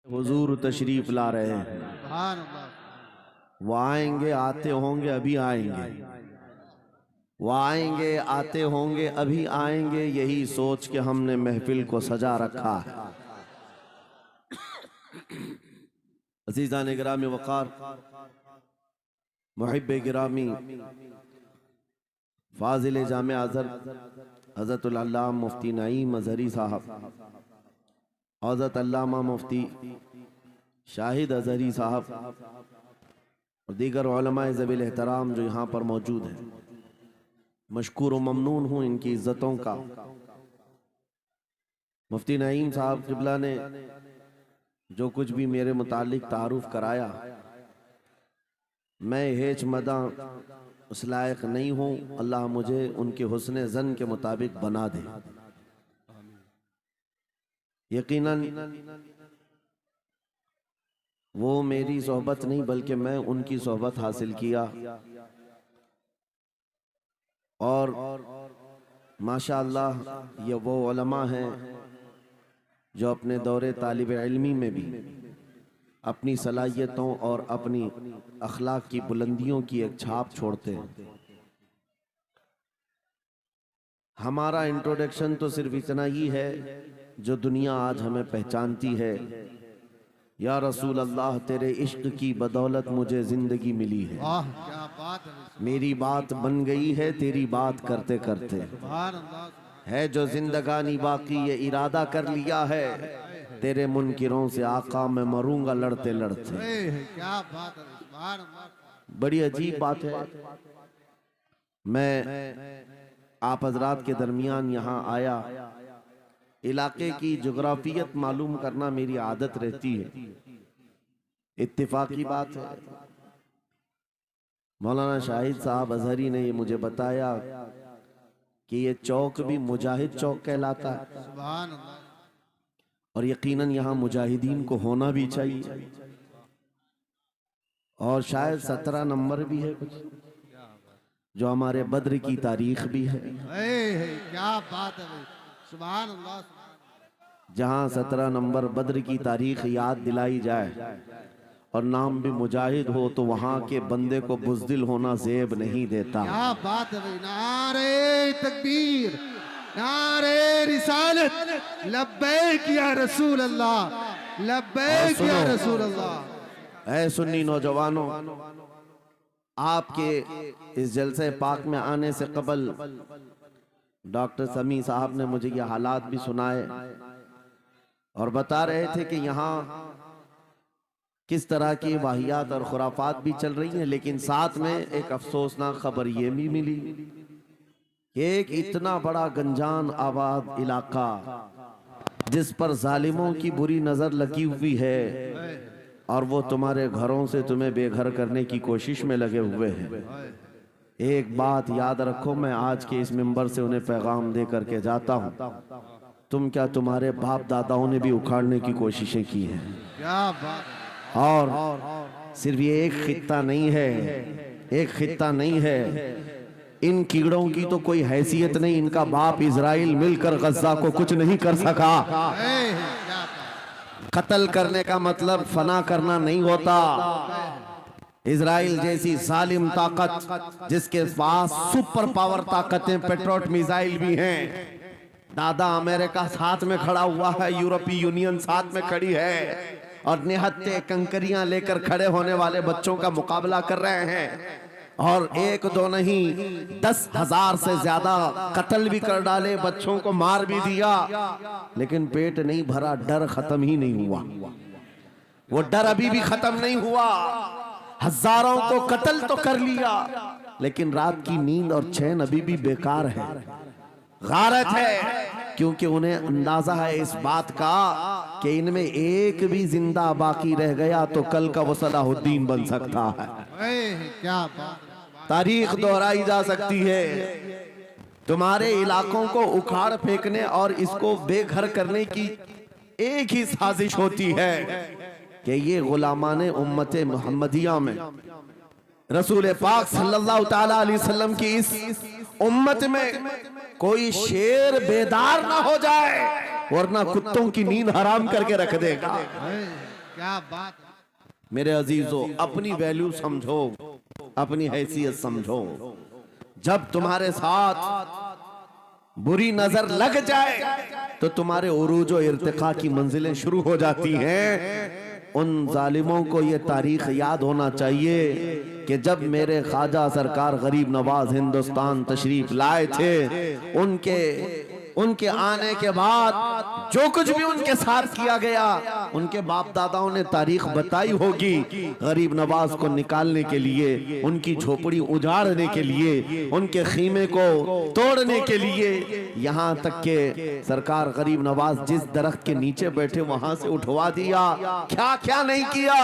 हुजूर तशरीफ ला रहे हैं, वो आएंगे, आते होंगे, अभी आएंगे, वो आएंगे, आते होंगे, अभी आएंगे, यही सोच के हमने महफिल को सजा रखा है। अज़ीज़ान गिरामी वक़ार, मुहिब्बे गिरामी, फाजिल जामे आज़र हज़रतुल अल्लामा मुफ्ती नईम अज़हरी साहब, हज़रत अल्लामा मुफ्ती शाहिद अज़हरी साहब और दीगर उलमाए ज़वील एहतराम जो यहाँ पर मौजूद हैं, मशकूर व ममनून हूँ इनकी इज़्ज़तों का। मुफ्ती नईम साहब क़िबला ने जो कुछ भी मेरे मुतालिक तारुफ कराया, मैं हेच मदा उस लायक नहीं हूँ। अल्लाह मुझे उनके हुस्ने ज़न के मुताबिक बना दे। यकीनन वो मेरी सोहबत नहीं बल्कि मैं उनकी सोहबत हासिल किया और माशाअल्लाह ये वो उलमा हैं जो अपने दौरे तालिब इल्मी में भी अपनी सलाहियतों और अपनी अखलाक की बुलंदियों की एक छाप छोड़ते हैं। हमारा इंट्रोडक्शन तो सिर्फ इतना ही है जो दुनिया आज हमें पहचानती है। या रसूल अल्लाह, तेरे इश्क की बदौलत मुझे जिंदगी मिली है। वाह क्या बात है। मेरी बात बन गई है तेरी बात करते करते। है जो जिंदगानी बाकी ये इरादा कर लिया है, तेरे मुनकिरों से आका मैं मरूंगा लड़ते लड़ते। क्या बात है। बड़ी अजीब बात है। मैं आप हजरात के दरमियान यहाँ आया, इलाके की जोग्राफियत मालूम करना मेरी आदत रहती है। इत्तेफाकी बात है, मौलाना शाहिद साहब अज़हरी ने ये मुझे बताया कि ये चौक भी मुजाहिद चौक कहलाता है सुभान अल्लाह। और यकीनन यहाँ मुजाहिदीन को होना भी चाहिए। और शायद 17 नंबर भी है कुछ, जो हमारे बद्र की तारीख भी है। क्या बात है। सुभान अल्लाह। जहाँ 17 नंबर बद्र की तारीख याद दिलाई जाए और नाम भी मुजाहिद हो, तो वहाँ के बंदे को बुज़दिल होना ज़ेब नहीं देता। क्या बात है। नारे तकबीर, नारे रिसालत, लब्बैक या रसूल अल्लाह, लब्बैक या रसूल अल्लाह। ऐ सुन्नी नौजवानों, आपके इस जलसे पाक में आने से कबल डॉक्टर समी साहब ने मुझे ये हालात भी सुनाए और बता रहे थे कि यहाँ किस तरह की वाहियात और खुराफात भी चल रही हैं। लेकिन साथ में एक अफसोसनाक खबर ये भी मिली कि एक इतना बड़ा गंजान आबाद इलाका जिस पर जालिमों की बुरी नजर लगी हुई है और वो तुम्हारे घरों से तुम्हें बेघर करने की कोशिश में लगे हुए हैं। एक बात याद रखो, मैं आज के इस मिंबर से उन्हें पैगाम दे करके जाता हूँ, तुम क्या तुम्हारे बाप दादाओं ने भी उखाड़ने की कोशिशें की हैं। क्या बात। और सिर्फ ये एक खित्ता नहीं है, एक खित्ता नहीं है, इन कीड़ों की तो कोई हैसियत नहीं। इनका बाप इजराइल मिलकर गज्जा को कुछ नहीं कर सका। कत्ल करने का मतलब फना करना नहीं होता। इजराइल जैसी जालिम ताकत जिसके पास सुपर पावर ताकतें, पेट्रोट मिसाइल भी हैं, दादा अमेरिका साथ में खड़ा हुआ है, यूरोपीय यूनियन साथ में खड़ी है और निहत्ते कंकरियां लेकर खड़े होने वाले बच्चों का मुकाबला कर रहे हैं। और एक दो नहीं 10,000 से ज्यादा कत्ल भी कर डाले, बच्चों को मार भी दिया, लेकिन पेट नहीं भरा, डर खत्म ही नहीं हुआ। वो डर अभी भी खत्म नहीं हुआ। हजारों को कत्ल तो कर लिया, लेकिन रात की नींद और चैन अभी भी बेकार है, गारत है, क्योंकि उन्हें अंदाजा है इस बात का कि इनमें एक भी जिंदा बाकी रह गया तो कल का वो सलाहुद्दीन बन सकता है। क्या बात। तारीख दोहराई जा सकती है। तुम्हारे इलाकों को उखाड़ फेंकने और इसको बेघर करने की एक ही साजिश होती है कि ये गुलामाने उम्मते मुहम्मदिया में रसूल पाक सल्लल्लाहु ताला अलैहि वसल्लम की इस उम्मत में कोई शेर बेदार ना हो जाए, वरना कुत्तों की नींद हराम करके रख देगा। क्या बात है। मेरे अजीजों, अपनी वैल्यू समझो, अपनी हैसियत समझो। जब तुम्हारे साथ बुरी नजर लग जाए तो तुम्हारे उरूज और इर्तिका की मंजिलें शुरू हो जाती हैं। उन जालिमों को ये तारीख याद होना चाहिए कि जब मेरे ख्वाजा सरकार गरीब नवाज हिंदुस्तान तशरीफ लाए थे, उनके आने के बाद जो कुछ भी उनके साथ किया गया, उनके बाप दादाओं ने तारीख बताई होगी। गरीब नवाज को निकालने के लिए, उनकी झोपड़ी उजाड़ने के लिए, उनके खीमे को तोड़ने के लिए, यहाँ तक के सरकार गरीब नवाज जिस दरख्त के नीचे बैठे वहां से उठवा दिया, क्या क्या नहीं किया।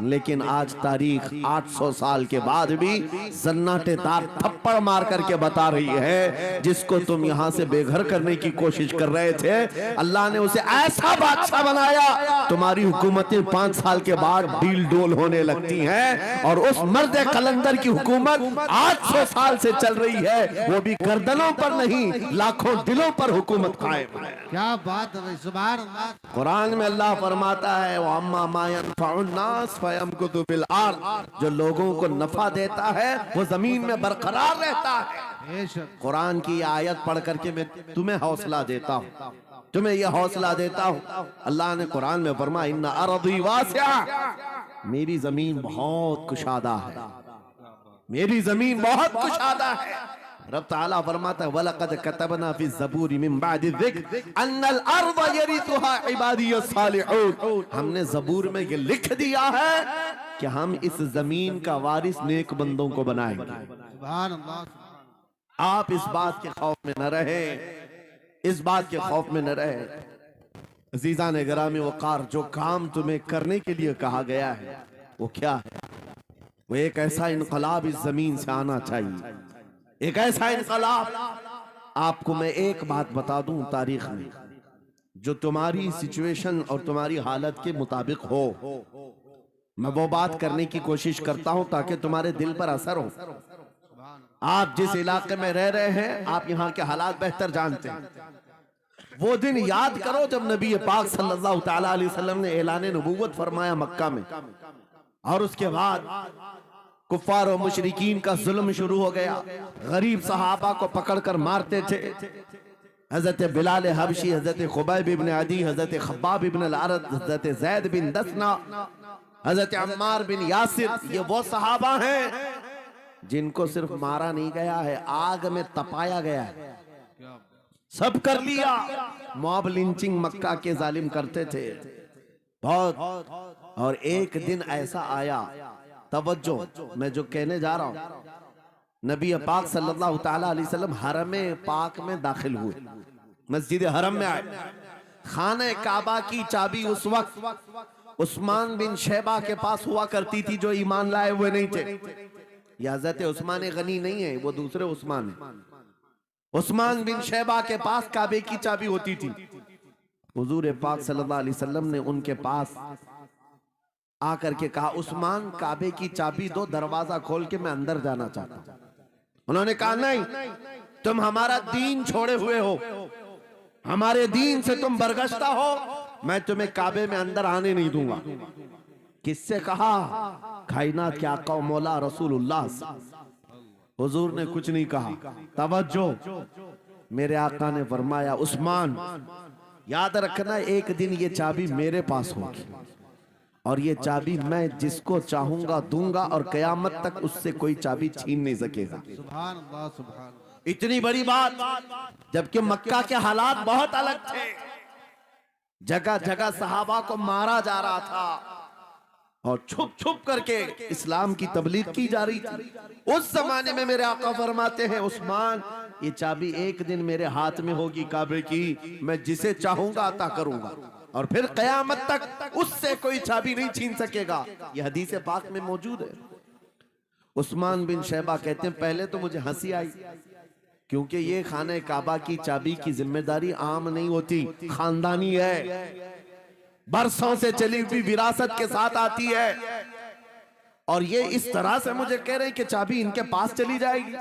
लेकिन आज तारीख 800 साल के बाद भी सन्नाटेदार थप्पड़ मार करके बता रही है, जिसको तुम यहाँ से बेघर करने की कोशिश कर रहे थे, अल्लाह ने उसे ऐसा बादशाह बनाया। तुम्हारी हुकूमतें 5 साल के बाद डील डोल होने लगती हैं, और उस मर्द कलंदर की हुकूमत 800 साल से चल रही है, वो भी गर्दनों पर नहीं, लाखों दिलों पर हुकूमत कायम है। क्या बात है भाई, सुभान अल्लाह। कुरान में अल्लाह फरमाता है, वो अम्मा मा यनफउन्नास फयमकुतु फिल अर्द, जो लोगों को नफा देता है वो जमीन में बरकरार रहता है। कुरान की आयत पढ़ करके मैं तुम्हें हौसला देता हूँ, तुम्हें यह हौसला देता हूँ। अल्लाह ने कुरान में फरमाया, इन्ना अर्दी वासिआ, मेरी जमीन बहुत कुशादा है, मेरी जमीन बहुत कुशादा है। रब ताला फरमाता है, वलक़द कतबना फी ज़बूरी मिन बादि ज़िक्र अन्नल अर्द यरिथुहा इबादियस सालिहून, हमने ज़बूर में ये लिख दिया है कि हम इस जमीन का वारिस नेक बंदों को बनाएंगे। सुभान अल्लाह। आप इस बात के खौफ में न रहे, इस बात के खौफ में न रहे। अजीज़ान गिरामी वक़ार, जो काम तुम्हें करने के लिए कहा गया है वो क्या है? वो एक ऐसा इनकलाब इस जमीन से आना चाहिए, एक ऐसा इनकलाब। आपको मैं एक बात बता दूं, तारीख में जो तुम्हारी सिचुएशन और तुम्हारी हालत के मुताबिक हो, मैं वो बात करने की कोशिश करता हूं ताकि तुम्हारे दिल पर असर हो। आप जिस इलाके में रह रहे हैं, आप यहाँ के हालात बेहतर जानते हैं। वो दिन याद करो जब नबी पाक सल्लल्लाहु तआला अलैहि वसल्लम ने ऐलान नबूवत फरमाया मक्का में, और उसके बाद कुफ्फार और मुशरिकीन का जुल्म शुरू हो गया। गरीब सहाबा को पकड़कर मारते थे। हजरत बिलाल हबशी, हजरत खुबैब इब्न अदी, हजरत खब्बाब इब्न अल-अरद, हजरत जैद बिन दसना, हजरत अम्मार बिन यासिर, ये वो सहाबा हैं जिनको सिर्फ मारा नहीं गया है, आग में तपाया गया है। सब कर लिया। मॉब लिंचिंग मक्का के जालिम करते थे बहुत। और एक दिन ऐसा आया, तवज्जो, मैं जो कहने जा रहा हूं, नबी पाक सल्लल्लाहु तआला अलैहि वसल्लम हरम पाक में दाखिल हुए, मस्जिद हरम में आए। खाने काबा की चाबी उस वक्त उस्मान बिन शैबा के पास हुआ करती थी, जो ईमान लाए हुए नहीं थे। हज़रत उस्मान गनी नहीं है, वो दूसरे उस्मान है। उस्मान बिन शैबा के पास काबे की चाबी होती थी। हुजूर पाक सल्लल्लाहु अलैहि वसल्लम ने उनके पास आकर के कहा, उस्मान काबे की चाबी दो, दरवाजा खोल के मैं अंदर जाना चाहता हूं। उन्होंने कहा, नहीं, तुम हमारा दीन छोड़े हुए हो, हमारे दीन से तुम बरगश्ता हो, मैं तुम्हें काबे में अंदर आने नहीं दूंगा। किससे कहा? कायनात के आका मौला रसूलुल्लाह। हुजूर ने कुछ नहीं कहा। तवज्जो, मेरे आका ने फरमाया, उस्मान याद रखना, एक दिन ये चाबी मेरे पास होगी, और ये चाबी मैं जिसको चाहूंगा दूंगा, और कयामत तक उससे कोई चाबी छीन नहीं सकेगा। सुभान अल्लाह, सुभान। इतनी बड़ी बात, जबकि मक्का के हालात बहुत अलग थे। जगह जगह सहाबा को मारा जा रहा था और छुप छुप करके इस्लाम की तबलीग की जा रही थी। उस जमाने में मेरे आका फरमाते हैं, उस्मान ये चाबी एक दिन मेरे हाथ में होगी काबे की, मैं जिसे चाहूंगा अता करूंगा, और फिर कयामत तक उससे कोई चाबी नहीं छीन सकेगा। यह हदीस पाक में मौजूद है। उस्मान बिन शैबा कहते हैं, पहले तो मुझे हंसी आई, क्योंकि ये खाने काबा की चाबी की जिम्मेदारी आम नहीं होती, खानदानी है, बरसों से चली हुई विरासत के साथ आती है। और ये इस तरह से मुझे कह रहे हैं कि चाबी इनके पास चली जाएगी।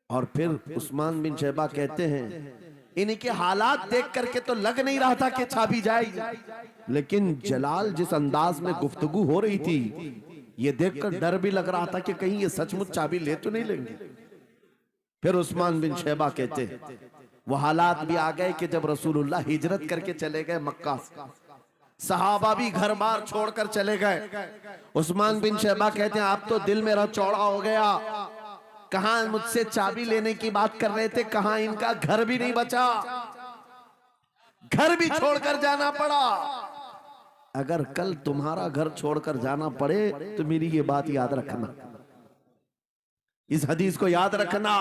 और फिर उस्मान बिन शैबा कहते हैं, इनके हालात देख करके तो लग नहीं रहा था कि चाबी जाएगी, लेकिन जलाल जिस अंदाज में गुफ्तगू हो रही थी, ये देखकर डर भी लग रहा था कि कहीं ये सचमुच चाबी ले तो नहीं लेंगे। फिर उस्मान बिन शैबा कहते हैं वो हालात भी आ गए कि जब रसूलुल्लाह हिजरत करके चले गए मक्का से, सहाबा भी घर बार छोड़कर चले गए। उस्मान बिन शैबा कहते हैं आप तो दिल मेरा चौड़ा हो गया, कहां मुझसे चाबी लेने की बात कर रहे थे, कहां इनका घर भी नहीं बचा, घर भी छोड़कर जाना पड़ा। अगर कल तुम्हारा घर छोड़कर जाना पड़े तो मेरी ये बात याद रखना, इस हदीस को याद रखना।